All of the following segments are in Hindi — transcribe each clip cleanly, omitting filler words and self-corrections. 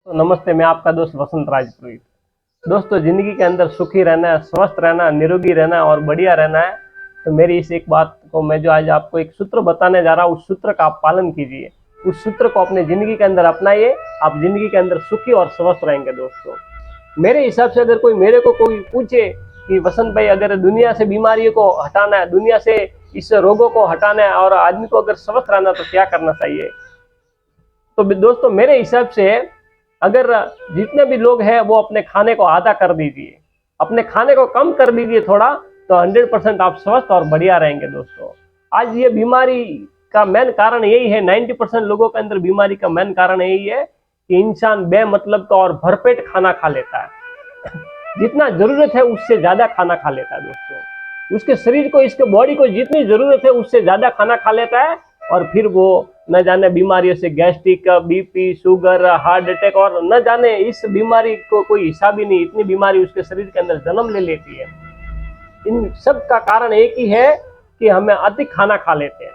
तो नमस्ते, मैं आपका दोस्त वसंत राजपुरोहित। दोस्तों, जिंदगी के अंदर सुखी रहना है, स्वस्थ रहना, निरोगी रहना और बढ़िया रहना है। तो मेरी इस एक बात को मैं जो आज आपको एक सूत्र बताने जा रहा हूँ, उस सूत्र का आप पालन कीजिए, उस सूत्र को अपने जिंदगी के अंदर अपनाइए। आप जिंदगी के अंदर सुखी और स्वस्थ रहेंगे। दोस्तों, मेरे हिसाब से अगर मेरे को कोई पूछे कि वसंत भाई, अगर दुनिया से बीमारियों को हटाना है, दुनिया से इस रोगों को हटाना है और आदमी को अगर स्वस्थ रहना, तो क्या करना चाहिए? तो दोस्तों, मेरे हिसाब से अगर जितने भी लोग हैं वो अपने खाने को आधा कर दीजिए, अपने खाने को कम कर दीजिए थोड़ा, तो 100% आप स्वस्थ और बढ़िया रहेंगे। दोस्तों, आज ये बीमारी का मेन कारण यही है, 90% लोगों के अंदर बीमारी का मेन कारण यही है कि इंसान बेमतलब का और भरपेट खाना खा लेता है। जितना जरूरत है उससे ज्यादा खाना खा लेता है। दोस्तों, उसके शरीर को, इसके बॉडी को जितनी जरूरत है उससे ज्यादा खाना खा लेता है, और फिर वो न जाने बीमारियों से, gastric, BP, sugar, heart attack, और न जाने इस बीमारी को कोई हिसाब ही नहीं, इतनी बीमारी उसके शरीर के अंदर जन्म ले लेती है। इन सब का कारण एक ही है कि हमें अधिक खाना खा लेते हैं।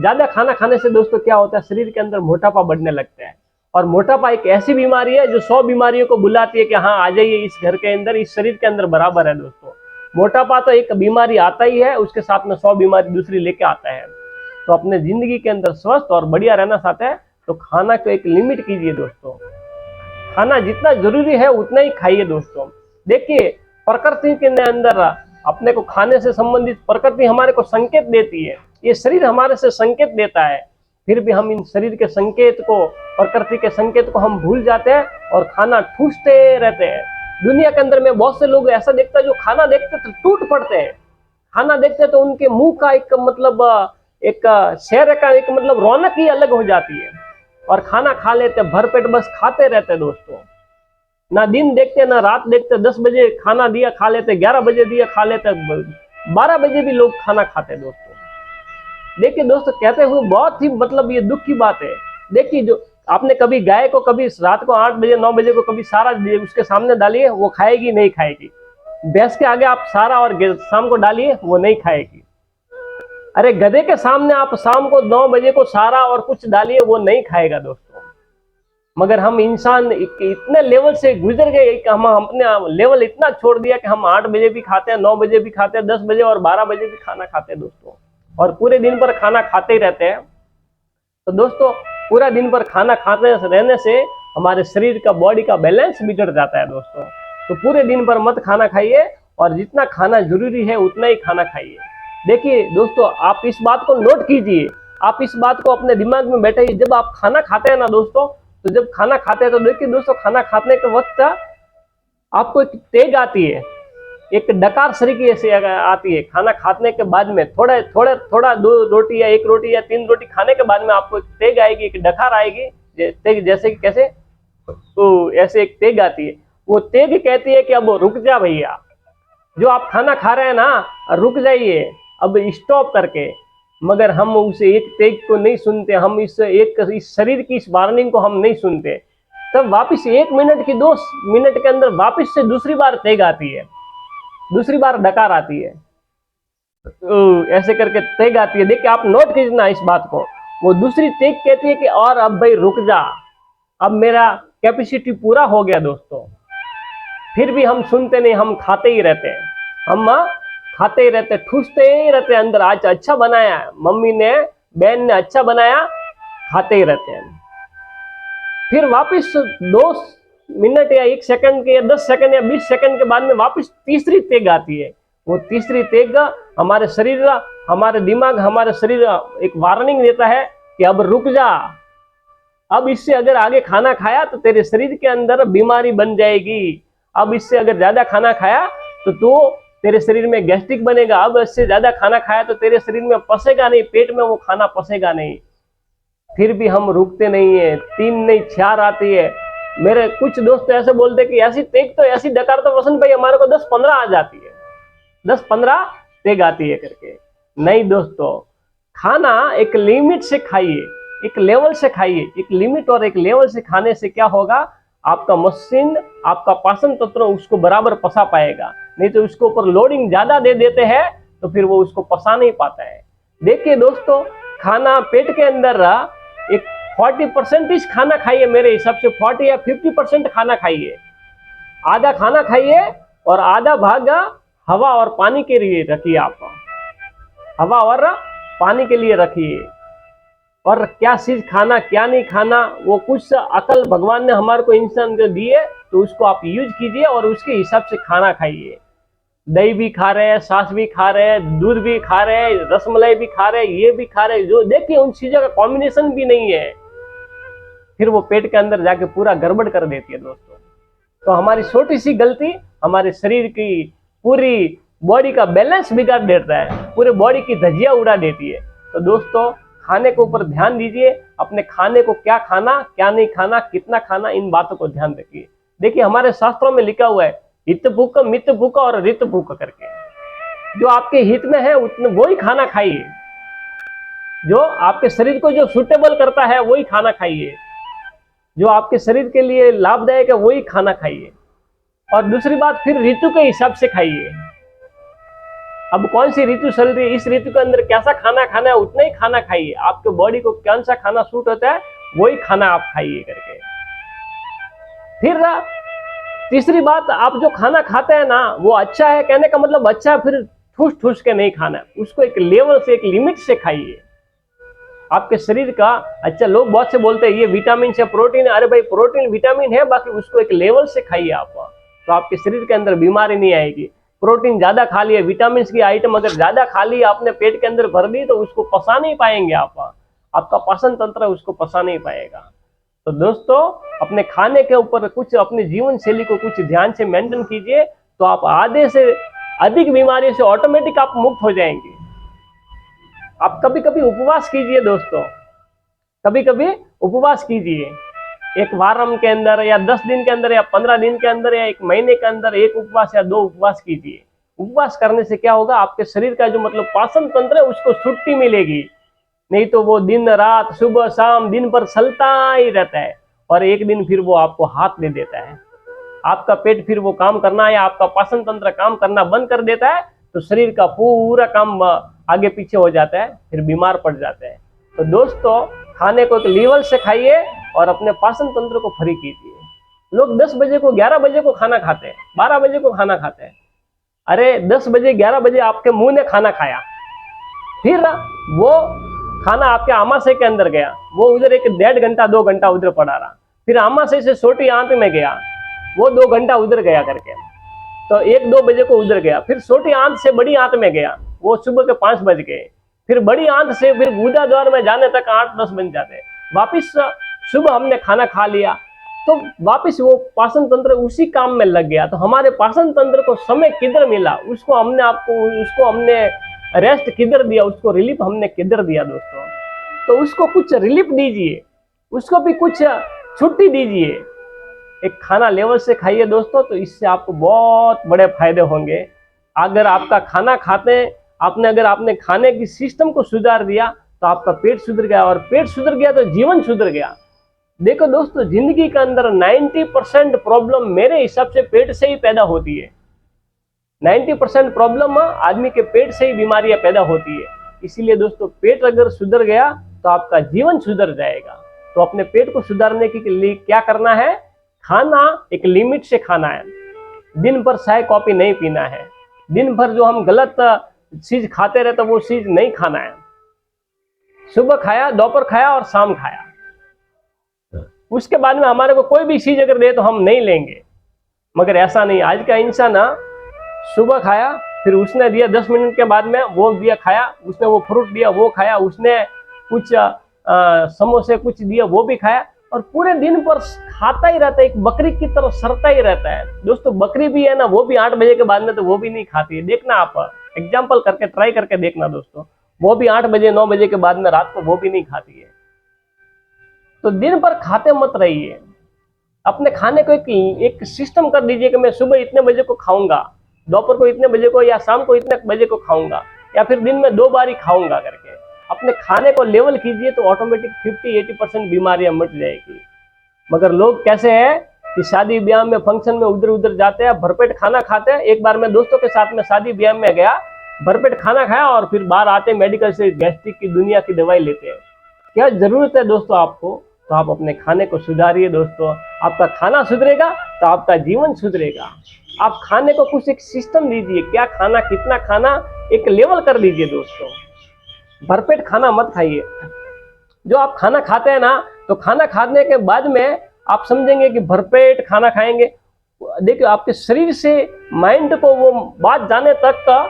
ज्यादा खाना खाने से दोस्तों क्या होता है, शरीर के अंदर मोटापा बढ़ने लगता है। और मोटापा एक ऐसी बीमारी है जो 100 बीमारियों को बुलाती है कि हाँ, आ जाइए इस घर के अंदर, इस शरीर के अंदर बराबर है। दोस्तों, मोटापा तो एक बीमारी आता ही है, उसके साथ में 100 बीमारी दूसरी लेके आता है। तो अपने जिंदगी के अंदर स्वस्थ और बढ़िया रहना चाहते हैं तो खाना को एक लिमिट कीजिए। दोस्तों, खाना जितना जरूरी है उतना ही खाइए। दोस्तों, देखिए, प्रकृति के अंदर अपने को खाने से संबंधित प्रकृति हमारे को संकेत देती है, ये शरीर हमारे से संकेत देता है, फिर भी हम इन शरीर के संकेत को, प्रकृति के संकेत को हम भूल जाते हैं और खाना ठूसते रहते हैं। दुनिया के अंदर में बहुत से लोग ऐसा देखता है जो खाना देखते तो टूट पड़ते हैं, खाना देखते तो उनके मुंह का एक मतलब एक चेहरे का एक मतलब रौनक ही अलग हो जाती है, और खाना खा लेते भरपेट, बस खाते रहते। दोस्तों, ना दिन देखते ना रात देखते, 10 बजे खाना दिया खा लेते, 11 बजे दिया खा लेते, 12 बजे भी लोग खाना खाते। दोस्तों, देखिए दोस्तों, कहते हुए बहुत ही मतलब ये दुख की बात है। देखिए, जो आपने कभी गाय को कभी रात को 8 बजे 9 बजे को कभी सारा उसके सामने डालिए, वो खाएगी? नहीं खाएगी। भैंस के आगे आप सारा और शाम को डालिए, वो नहीं खाएगी। अरे, गधे के सामने आप शाम को 9 बजे को सारा और कुछ डालिए, वो नहीं खाएगा। दोस्तों, मगर हम इंसान इतने लेवल से गुजर गए कि हम अपने लेवल इतना छोड़ दिया कि हम 8 बजे भी खाते हैं, 9 बजे भी खाते हैं, 10 बजे और 12 बजे भी खाना खाते हैं। दोस्तों, और पूरे दिन पर खाना खाते ही रहते हैं। तो दोस्तों, पूरा दिन पर खाना खाते रहने से हमारे शरीर का, बॉडी का बैलेंस बिगड़ जाता है। दोस्तों, तो पूरे दिन पर मत खाना खाइए, और जितना खाना जरूरी है उतना ही खाना खाइए। देखिए दोस्तों, आप इस बात को नोट कीजिए, आप इस बात को अपने दिमाग में बैठाइए। जब आप खाना खाते हैं ना दोस्तों, तो जब खाना खाते हैं तो देखिए दोस्तों, खाना खाने के वक्त आपको एक तेग आती है, एक डकार सरीके से आती है। खाना खाने के बाद में थोड़ा 2 रोटी या 1 रोटी या 3 रोटी खाने के बाद में आपको एक तेग आएगी, एक डकार आएगी। तेग जैसे कि कैसे, तो ऐसे एक तेग आती है। वो तेग कहती है कि अब रुक जा भैया, जो आप खाना खा रहे हैं ना, रुक जाइए, अब स्टॉप करके। मगर हम उसे एक तेग को नहीं सुनते, हम इस शरीर की इस वार्निंग को हम नहीं सुनते। तब वापस 1 मिनट की 2 मिनट के अंदर वापस से दूसरी बार तेग आती है, दूसरी बार डकार आती है, तो ऐसे करके तेग आती है। देखिए, आप नोट कीजिए इस बात को। वो दूसरी तेग कहती है कि और अब भाई रुक जा, अब मेरा कैपेसिटी पूरा हो गया। दोस्तों, फिर भी हम सुनते नहीं, हम खाते ही रहते हैं, हम खाते ही रहते, ठूसते ही रहते अंदर। आज अच्छा बनाया, मम्मी ने, बहन ने अच्छा बनाया, खाते ही रहते हैं। फिर वापस 2 मिनट या 1 सेकंड के या 10 सेकंड या 20 सेकंड के बाद में वापस तीसरी तेग आती है। वो तीसरी तेग हमारे शरीर, हमारे दिमाग, हमारे शरीर एक वार्निंग देता है कि अब रुक जा, अब इससे अगर आगे खाना खाया तो तेरे शरीर के अंदर बीमारी बन जाएगी। अब इससे अगर ज्यादा खाना खाया तो तेरे शरीर में गैस्ट्रिक बनेगा। अब इससे ज्यादा खाना खाया तो तेरे शरीर में पसेगा नहीं, पेट में वो खाना पसेगा नहीं। फिर भी हम रुकते नहीं है, 3 नहीं 4 आती है। मेरे कुछ दोस्त ऐसे बोलते कि ऐसी तेग तो, ऐसी डकार तो वसंत भाई हमारे को 10-15 आ जाती है, 10-15 तेग आती है करके। नहीं दोस्तों, खाना एक लिमिट से खाइए, एक लेवल से खाइए। एक लिमिट और एक लेवल से खाने से क्या होगा, आपका मशीन, आपका पाचन तंत्र उसको बराबर पचा पाएगा। नहीं तो उसके ऊपर लोडिंग ज्यादा दे देते हैं तो फिर वो उसको पचा नहीं पाता है। देखिए दोस्तों, खाना पेट के अंदर एक 40% खाना खाइए, मेरे हिसाब से 40 या 50% खाना खाइए। आधा खाना खाइए और आधा भाग हवा और पानी के लिए रखिए। आप हवा और पानी के लिए रखिए। और क्या चीज खाना क्या नहीं खाना, वो कुछ अकल भगवान ने हमारे को इंसान को दी है, तो उसको आप यूज कीजिए और उसके हिसाब से खाना खाइए। दही भी खा रहे हैं, छाछ भी खा रहे हैं, दूध भी खा रहे हैं, रसमलाई भी खा रहे हैं, ये भी खा रहे हैं, जो देखिए उन चीजों का कॉम्बिनेशन भी नहीं है, फिर वो पेट के अंदर जाके पूरा गड़बड़ कर देती है दोस्तों। तो हमारी छोटी सी गलती हमारे शरीर की पूरी बॉडी का बैलेंस बिगाड़ देता है, पूरे बॉडी की धज्जियां उड़ा देती है। तो दोस्तों खाने के ऊपर ध्यान दीजिए, अपने खाने को क्या खाना क्या नहीं खाना, कितना खाना, इन बातों को ध्यान रखिए। देखिए हमारे शास्त्रों में लिखा हुआ है हित भूख मित भूख और रित भूख करके, जो आपके हित में है उतने वही खाना खाइए, जो आपके शरीर को जो सूटेबल करता है वही खाना खाइए, जो आपके शरीर के लिए लाभदायक है वही खाना खाइए। और दूसरी बात, फिर ऋतु के हिसाब से खाइए। अब कौन सी ऋतु चल रही है, इस ऋतु के अंदर कैसा खाना खाना है उतना ही खाना खाइए। आपके बॉडी को कौन सा खाना सूट होता है वही खाना आप खाइए करके। फिर तीसरी बात, आप जो खाना खाते हैं ना वो अच्छा है, कहने का मतलब अच्छा है, फिर ठूस ठूस के नहीं खाना है, उसको एक लेवल से एक लिमिट से खाइए। आपके शरीर का अच्छा, लोग बहुत से बोलते हैं ये विटामिन से प्रोटीन, अरे भाई प्रोटीन विटामिन है, बाकी उसको एक लेवल से खाइए आप, तो आपके शरीर के अंदर बीमारी नहीं आएगी। प्रोटीन ज्यादा खा लिए, विटामिन की आइटम अगर ज्यादा खा ली, आपने पेट के अंदर भर दी, तो उसको पचा नहीं पाएंगे आप, आपका पाचन तंत्र उसको पचा नहीं पाएगा। तो दोस्तों अपने खाने के ऊपर कुछ, अपनी जीवन शैली को कुछ ध्यान से मेंटेन कीजिए, तो आप आधे से अधिक बीमारियों से ऑटोमेटिक आप मुक्त हो जाएंगे। आप कभी कभी उपवास कीजिए दोस्तों, कभी कभी उपवास कीजिए, एक वारम के अंदर या 10 दिन के अंदर या 15 दिन के अंदर या 1 महीने के अंदर एक उपवास या 2 उपवास कीजिए। उपवास करने से क्या होगा, आपके शरीर का जो मतलब पाचन तंत्र है उसको छुट्टी मिलेगी, नहीं तो वो दिन रात सुबह शाम दिन भर चलता ही रहता है, और एक दिन फिर वो आपको हाथ दे देता है। आपका पेट फिर वो काम करना या आपका पाचन तंत्र काम करना बंद कर देता है, तो शरीर का पूरा काम आगे पीछे हो जाता है, फिर बीमार पड़ जाता है। तो दोस्तों खाने को एक लेवल से खाइए और अपने पाचन तंत्र को फ्री कीजिए। लोग 10 बजे को 11 बजे को खाना खाते हैं, 12 बजे को खाना खाते हैं। अरे 10 बजे 11 बजे आपके मुंह ने खाना खाया, फिर वो खाना आपके आमाशय के अंदर गया, वो उधर एक 1.5 घंटा 2 घंटा उधर पड़ा रहा, फिर आमाशय से छोटी आंत में गया, वो 2 घंटा उधर गया करके, तो 1-2 बजे को उधर गया, फिर छोटी आंत से बड़ी आंत में गया, वो सुबह के 5 बज गए, फिर बड़ी आंत से फिर गुदा द्वार में जाने तक 8-10 बन जाते। वापिस सुबह हमने खाना खा लिया तो वापिस वो पाचन तंत्र उसी काम में लग गया। तो हमारे पाचन तंत्र को समय किधर मिला, उसको हमने रेस्ट किधर दिया, उसको रिलीफ हमने किधर दिया दोस्तों। तो उसको कुछ रिलीफ दीजिए, उसको भी कुछ छुट्टी दीजिए, एक खाना लेवल से खाइए दोस्तों, तो इससे आपको बहुत बड़े फायदे होंगे। अगर आपका खाना खाते अगर आपने खाने की सिस्टम को सुधार दिया तो आपका पेट सुधर गया, और पेट सुधर गया तो जीवन सुधर गया। देखो दोस्तों जिंदगी के अंदर 90% प्रॉब्लम मेरे हिसाब से पेट से ही पैदा होती है। 90% प्रॉब्लम आदमी के पेट से ही बीमारियां पैदा होती है। इसीलिए दोस्तों पेट अगर सुधर गया तो आपका जीवन सुधर जाएगा। तो अपने पेट को सुधारने के लिए क्या करना है, खाना एक लिमिट से खाना है, दिन भर चाय कॉफी नहीं पीना है, दिन भर जो हम गलत चीज खाते रहते वो चीज नहीं खाना है। सुबह खाया, दोपहर खाया और शाम खाया, उसके बाद में हमारे को कोई भी चीज अगर दे तो हम नहीं लेंगे। मगर ऐसा नहीं, आज का इंसान सुबह खाया, फिर उसने दिया 10 मिनट के बाद में वो दिया खाया, उसने वो फ्रूट दिया वो खाया, उसने कुछ समोसे कुछ दिया वो भी खाया, और पूरे दिन पर खाता ही रहता है, एक बकरी की तरह सरता ही रहता है। दोस्तों बकरी भी है ना, वो भी 8 बजे के बाद में तो वो भी नहीं खाती है। देखना आप एग्जाम्पल करके ट्राई करके देखना दोस्तों, वो भी 8 बजे 9 बजे के बाद में रात को वो भी नहीं खाती है। तो दिन भर खाते मत रहिए, अपने खाने को एक सिस्टम कर दीजिए कि मैं सुबह इतने बजे को खाऊंगा, दोपहर को इतने बजे को, या शाम को इतने बजे को खाऊंगा, या फिर दिन में 2 बार ही खाऊंगा करके अपने खाने को लेवल कीजिए, तो ऑटोमेटिक 50-80% बीमारियां मिट जाएगी। मगर लोग कैसे हैं कि शादी ब्याह में फंक्शन में उधर उधर जाते हैं, भरपेट खाना खाते हैं। एक बार मैं दोस्तों के साथ में शादी ब्याह में गया, भरपेट खाना खाया और फिर बाहर आते मेडिकल से गैस्ट्रिक की दुनिया की दवाई लेते हैं। क्या जरूरत है दोस्तों आपको, तो आप अपने खाने को सुधारिए दोस्तों। आपका खाना सुधरेगा तो आपका जीवन सुधरेगा। आप खाने को कुछ एक सिस्टम दीजिए, क्या खाना, कितना खाना, एक लेवल कर दीजिए दोस्तों। भरपेट खाना मत खाइए। जो आप खाना खाते हैं ना, तो खाना खाने के बाद में आप समझेंगे कि भरपेट खाना खाएंगे, देखिए आपके शरीर से माइंड को वो बात जाने तक का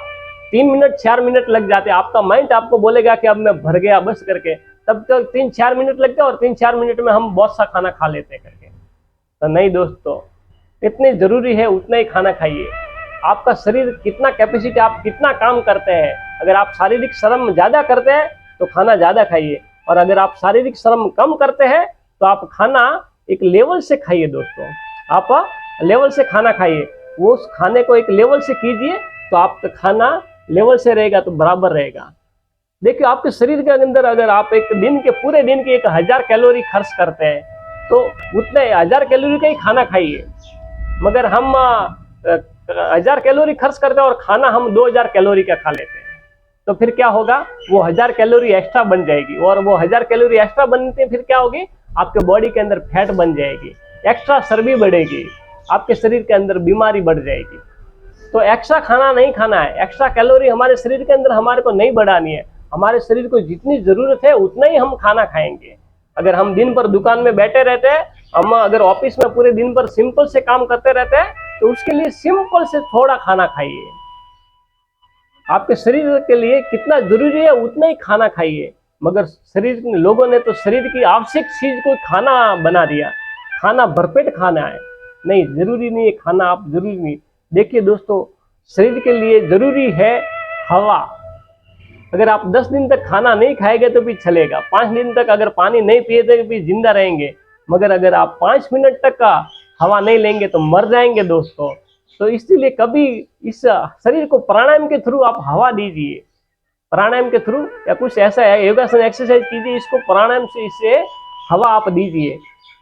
3 मिनट 4 मिनट लग जाते हैं। आपका माइंड आपको बोलेगा कि अब मैं भर गया बस करके, तब तक 3-4 मिनट लगते हैं और 3-4 मिनट में हम बहुत सा खाना खा लेते हैं करके। तो नहीं दोस्तों, इतनी जरूरी है उतना ही खाना खाइए। आपका शरीर कितना कैपेसिटी, आप कितना काम करते हैं, अगर आप शारीरिक श्रम ज्यादा करते हैं तो खाना ज्यादा खाइए, और अगर आप शारीरिक श्रम कम करते हैं तो आप खाना एक लेवल से खाइए दोस्तों। आप लेवल से खाना खाइए, वो उस खाने को एक लेवल से कीजिए तो आपका खाना लेवल से रहेगा तो बराबर रहेगा। देखिए आपके शरीर के अंदर अगर आप एक दिन के पूरे दिन के 1000 कैलोरी खर्च करते हैं तो उतने 1000 कैलोरी का ही खाना खाइए। मगर हम 1000 कैलोरी खर्च करते हैं और खाना हम 2000 कैलोरी का खा लेते हैं, तो फिर क्या होगा, वो 1000 कैलोरी एक्स्ट्रा बन जाएगी, और वो 1000 कैलोरी एक्स्ट्रा बनते फिर क्या होगी, आपके बॉडी के अंदर फैट बन जाएगी, एक्स्ट्रा चर्बी बढ़ेगी, आपके शरीर के अंदर बीमारी बढ़ जाएगी। तो एक्स्ट्रा खाना नहीं खाना है, एक्स्ट्रा कैलोरी हमारे शरीर के अंदर हमारे को नहीं बढ़ानी है। हमारे शरीर को जितनी जरूरत है उतना ही हम खाना खाएंगे। अगर हम दिन भर दुकान में बैठे रहते हैं, हम अगर ऑफिस में पूरे दिन भर सिंपल से काम करते रहते हैं, तो उसके लिए सिंपल से थोड़ा खाना खाइए। आपके शरीर के लिए कितना जरूरी है उतना ही खाना खाइए। मगर शरीर लोगों ने तो शरीर की आवश्यक चीज को खाना बना दिया, खाना भरपेट खाना है। नहीं, जरूरी नहीं है खाना, आप जरूरी नहीं। देखिए दोस्तों, शरीर के लिए जरूरी है हवा। अगर आप 10 दिन तक खाना नहीं खाएंगे तो भी चलेगा, 5 दिन तक अगर पानी नहीं पिए तो भी जिंदा रहेंगे, मगर अगर आप 5 मिनट तक का हवा नहीं लेंगे तो मर जाएंगे दोस्तों। तो इसीलिए कभी इस शरीर को प्राणायाम के थ्रू आप हवा दीजिए, प्राणायाम के थ्रू या कुछ ऐसा है योगासन एक्सरसाइज कीजिए, इसको प्राणायाम से इससे हवा आप दीजिए,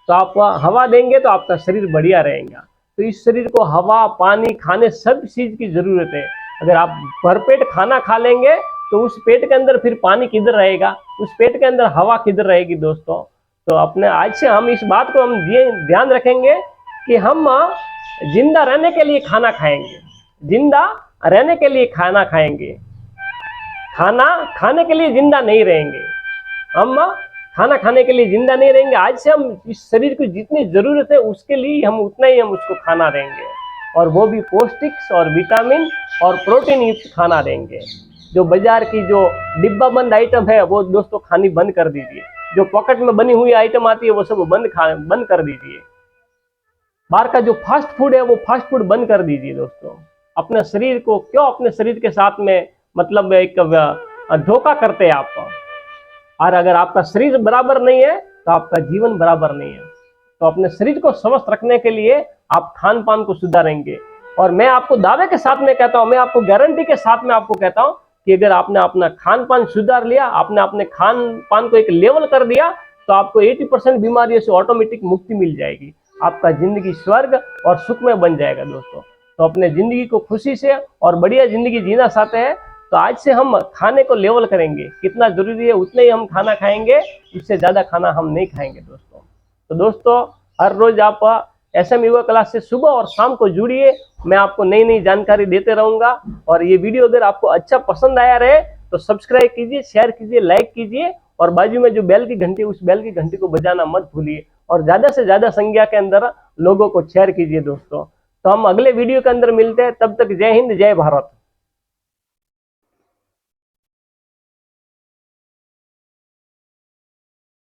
तो आप हवा देंगे तो आपका शरीर बढ़िया रहेगा। तो इस शरीर को हवा, पानी, खाने सब चीज की जरूरत है। अगर आप भरपेट खाना खा लेंगे तो उस पेट के अंदर फिर पानी किधर रहेगा, उस पेट के अंदर हवा किधर रहेगी दोस्तों। तो अपने आज से हम इस बात को हम ध्यान रखेंगे कि हम जिंदा रहने के लिए खाना खाएंगे, जिंदा रहने के लिए खाना खाएंगे, खाना खाने के लिए जिंदा नहीं रहेंगे। हम खाना खाने के लिए जिंदा नहीं रहेंगे। आज से हम इस शरीर को जितनी जरूरत है उसके लिए हम उतना ही हम उसको खाना देंगे, और वो भी पौष्टिक और विटामिन और प्रोटीन युक्त खाना देंगे। जो बाजार की जो डिब्बा बंद आइटम है वो दोस्तों खानी बंद कर दीजिए। जो पॉकेट में बनी हुई आइटम आती है वो सब बंद कर दीजिए। बाहर का जो फास्ट फूड है वो फास्ट फूड बंद कर दीजिए दोस्तों। अपने शरीर को क्यों अपने शरीर के साथ में मतलब एक धोखा करते हैं आप। और अगर आपका शरीर बराबर नहीं है तो आपका जीवन बराबर नहीं है। तो अपने शरीर को स्वस्थ रखने के लिए आप खान पान को सुधारेंगे। और मैं आपको दावे के साथ में कहता हूं, मैं आपको गारंटी के साथ में आपको कहता हूं कि अगर आपने अपना खान पान सुधार लिया, आपने अपने खान पान को एक लेवल कर दिया, तो आपको 80% बीमारियों से ऑटोमेटिक मुक्ति मिल जाएगी। आपका जिंदगी स्वर्ग और सुखमय बन जाएगा दोस्तों। तो अपने जिंदगी को खुशी से और बढ़िया जिंदगी जीना चाहते हैं तो आज से हम खाने को लेवल करेंगे, कितना जरूरी है उतने ही हम खाना खाएंगे, इससे ज्यादा खाना हम नहीं खाएंगे दोस्तों। तो दोस्तों, हर रोज आप SM युवा क्लास से सुबह और शाम को जुड़िए, मैं आपको नई नई जानकारी देते रहूंगा। और ये वीडियो अगर आपको अच्छा पसंद आया रहे तो सब्सक्राइब कीजिए, शेयर कीजिए, लाइक कीजिए, और बाजू में जो बेल की घंटी उस बेल की घंटी को बजाना मत भूलिए, और ज्यादा से ज्यादा संख्या के अंदर लोगों को शेयर कीजिए दोस्तों। तो हम अगले वीडियो के अंदर मिलते हैं, तब तक जय हिंद, जय भारत।